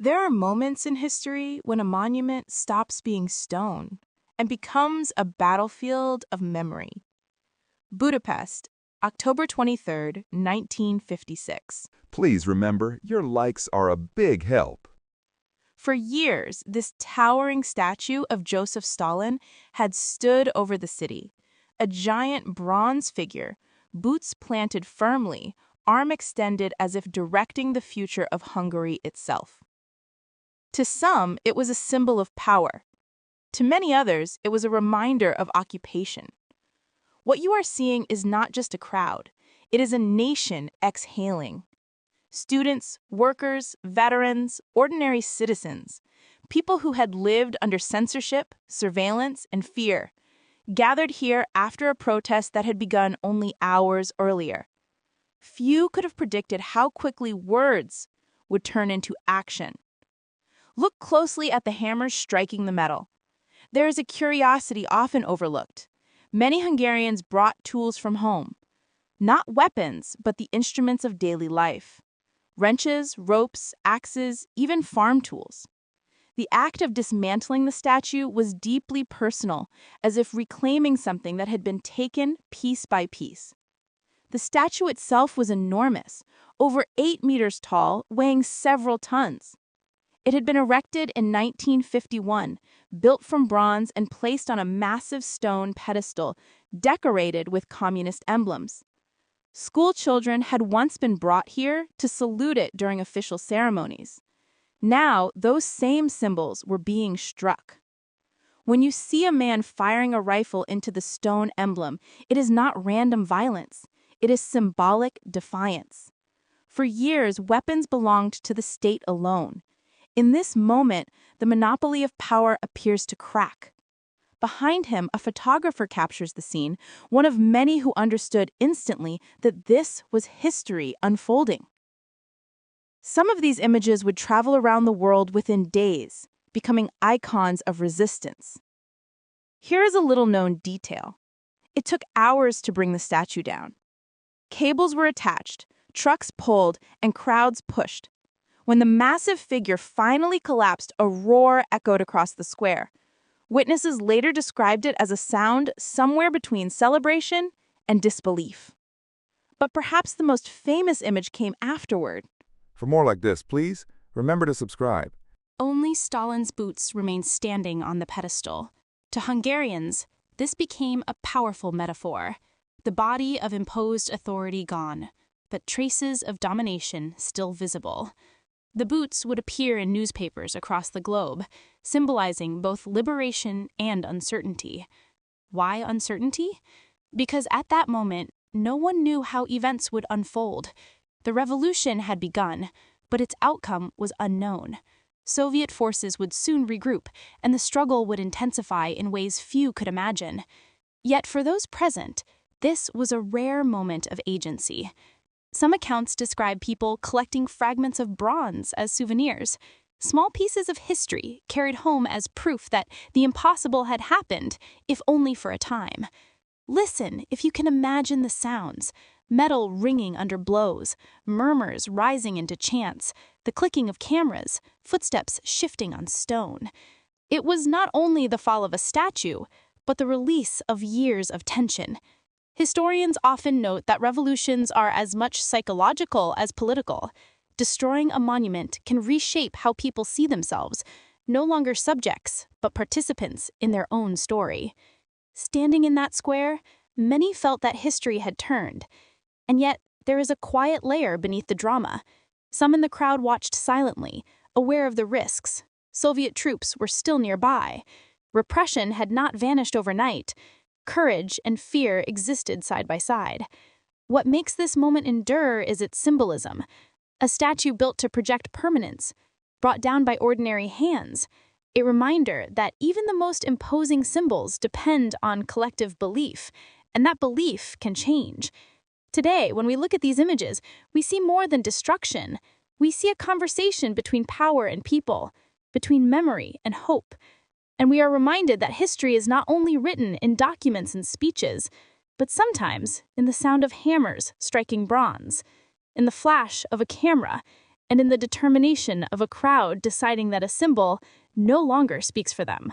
There are moments in history when a monument stops being stone and becomes a battlefield of memory. Budapest, October 23rd, 1956. Please remember, your likes are a big help. For years, this towering statue of Joseph Stalin had stood over the city, a giant bronze figure, boots planted firmly, arm extended as if directing the future of Hungary itself. To some, it was a symbol of power. To many others, it was a reminder of occupation. What you are seeing is not just a crowd. It is a nation exhaling. Students, workers, veterans, ordinary citizens, people who had lived under censorship, surveillance, and fear, gathered here after a protest that had begun only hours earlier. Few could have predicted how quickly words would turn into action. Look closely at the hammers striking the metal. There is a curiosity often overlooked. Many Hungarians brought tools from home. Not weapons, but the instruments of daily life. Wrenches, ropes, axes, even farm tools. The act of dismantling the statue was deeply personal, as if reclaiming something that had been taken piece by piece. The statue itself was enormous, over 8 meters tall, weighing several tons. It had been erected in 1951, built from bronze and placed on a massive stone pedestal decorated with communist emblems. School children had once been brought here to salute it during official ceremonies. Now, those same symbols were being struck. When you see a man firing a rifle into the stone emblem, it is not random violence. It is symbolic defiance. For years, weapons belonged to the state alone. In this moment, the monopoly of power appears to crack. Behind him, a photographer captures the scene, one of many who understood instantly that this was history unfolding. Some of these images would travel around the world within days, becoming icons of resistance. Here is a little-known detail. It took hours to bring the statue down. Cables were attached, trucks pulled, and crowds pushed. When the massive figure finally collapsed, a roar echoed across the square. Witnesses later described it as a sound somewhere between celebration and disbelief. But perhaps the most famous image came afterward. For more like this, please remember to subscribe. Only Stalin's boots remained standing on the pedestal. To Hungarians, this became a powerful metaphor. The body of imposed authority gone, but traces of domination still visible. The boots would appear in newspapers across the globe, symbolizing both liberation and uncertainty. Why uncertainty? Because at that moment, no one knew how events would unfold. The revolution had begun, but its outcome was unknown. Soviet forces would soon regroup, and the struggle would intensify in ways few could imagine. Yet for those present, this was a rare moment of agency. Some accounts describe people collecting fragments of bronze as souvenirs, small pieces of history carried home as proof that the impossible had happened, if only for a time. Listen if you can imagine the sounds: metal ringing under blows, murmurs rising into chants, the clicking of cameras, footsteps shifting on stone. It was not only the fall of a statue, but the release of years of tension. Historians often note that revolutions are as much psychological as political. Destroying a monument can reshape how people see themselves, no longer subjects, but participants in their own story. Standing in that square, many felt that history had turned. And yet, there is a quiet layer beneath the drama. Some in the crowd watched silently, aware of the risks. Soviet troops were still nearby. Repression had not vanished overnight. Courage and fear existed side by side. What makes this moment endure is its symbolism. A statue built to project permanence, brought down by ordinary hands. A reminder that even the most imposing symbols depend on collective belief, and that belief can change. Today, when we look at these images, we see more than destruction. We see a conversation between power and people, between memory and hope. And we are reminded that history is not only written in documents and speeches, but sometimes in the sound of hammers striking bronze, in the flash of a camera, and in the determination of a crowd deciding that a symbol no longer speaks for them.